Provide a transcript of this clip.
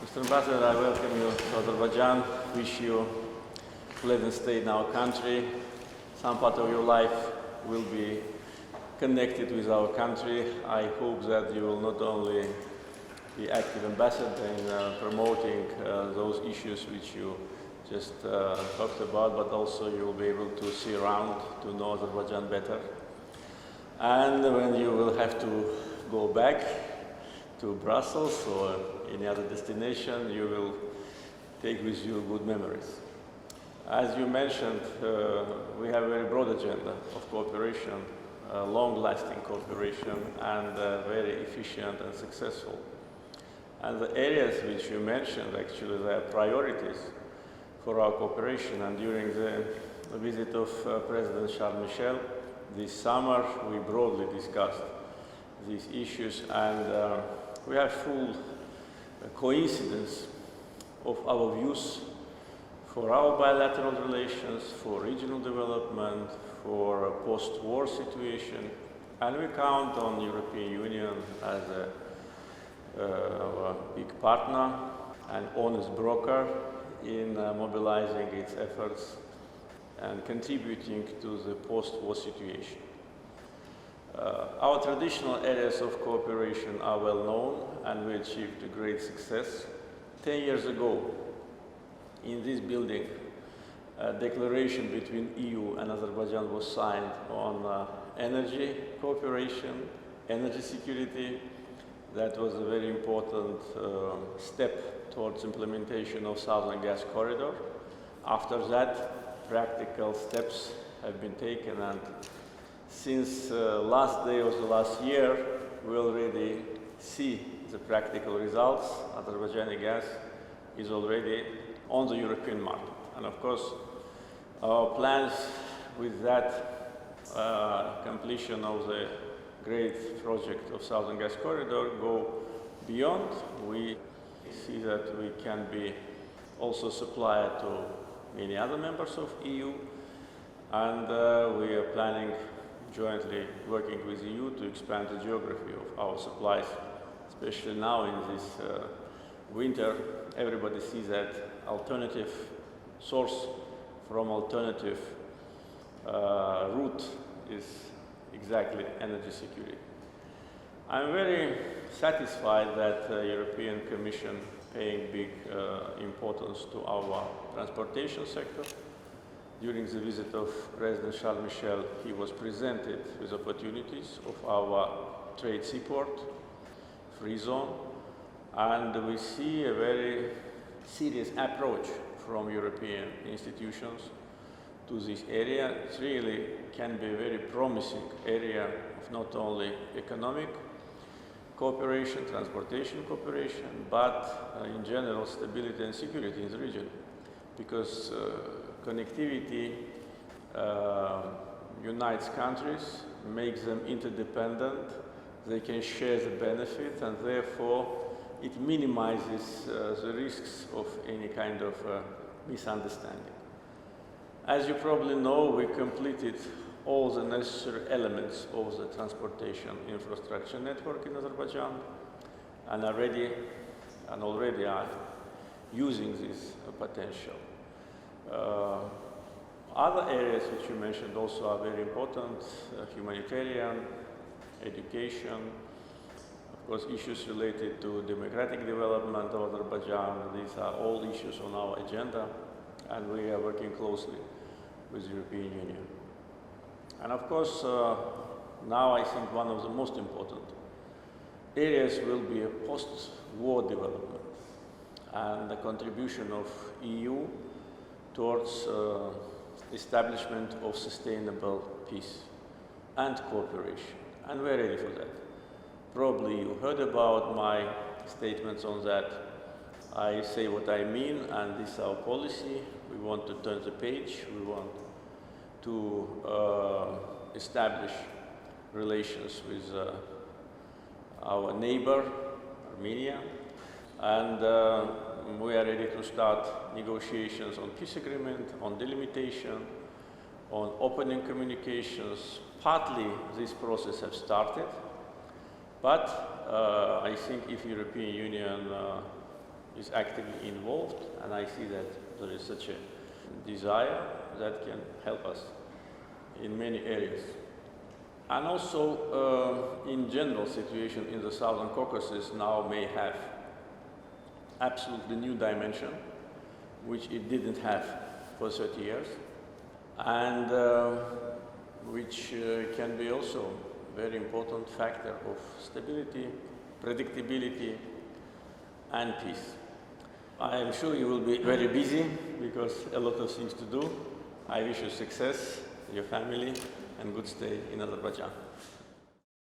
Mr. Ambassador, I welcome you to Azerbaijan, wish you pleasant stay in our country. Some part of your life will be connected with our country. I hope that you will not only be active ambassador in promoting those issues which you just talked about, but also you will be able to see around, to know Azerbaijan better. And when you will have to go back to Brussels or any other destination, you will take with you good memories. As you mentioned, we have a very broad agenda of cooperation, long-lasting cooperation, and very efficient and successful. And the areas which you mentioned, actually, they are priorities for our cooperation. And during the visit of President Charles Michel this summer, we broadly discussed these issues, and we have full coincidence of our views for our bilateral relations, for regional development, for a post-war situation, and we count on the European Union as a big partner and honest broker in mobilizing its efforts and contributing to the post-war situation. Our traditional areas of cooperation are well known, and we achieved a great success. 10 years ago, in this building, a declaration between EU and Azerbaijan was signed on energy cooperation, energy security. That was a very important step towards implementation of Southern Gas Corridor. After that, practical steps have been taken, and since last day of the last year, we already see the practical results. Azerbaijani gas is already on the European market. And of course, our plans with that completion of the great project of Southern Gas Corridor go beyond. We see that we can be also supplier to many other members of EU, and we are planning jointly working with EU to expand the geography of our supplies, especially now in this winter. Everybody sees that alternative source from alternative route is exactly energy security. I'm very satisfied that the European Commission paying big importance to our transportation sector. During the visit of President Charles Michel, he was presented with opportunities of our trade seaport, free zone, and we see a very serious approach from European institutions to this area. It really can be a very promising area of not only economic cooperation, transportation cooperation, but in general stability and security in the region, because connectivity unites countries, makes them interdependent, they can share the benefit, and therefore it minimizes the risks of any kind of misunderstanding. As you probably know, we completed all the necessary elements of the transportation infrastructure network in Azerbaijan, and already are using this potential. Other areas which you mentioned also are very important: humanitarian, education, of course issues related to democratic development of Azerbaijan. These are all issues on our agenda, and we are working closely with the European Union. And of course, now I think one of the most important areas will be a post-war development and the contribution of EU towards establishment of sustainable peace and cooperation. And we're ready for that. Probably you heard about my statements on that. I say what I mean, and this is our policy. We want to turn the page. We want to establish relations with our neighbor, Armenia, and we are ready to start negotiations on peace agreement, on delimitation, on opening communications. Partly this process has started, but I think if European Union is actively involved, and I see that there is such a desire that can help us in many areas. And also, in general, situation in the Southern Caucasus now may have absolutely new dimension, which it didn't have for 30 years, and which can be also a very important factor of stability, predictability, and peace. I am sure you will be very busy because a lot of things to do. I wish you success, your family, and good stay in Azerbaijan.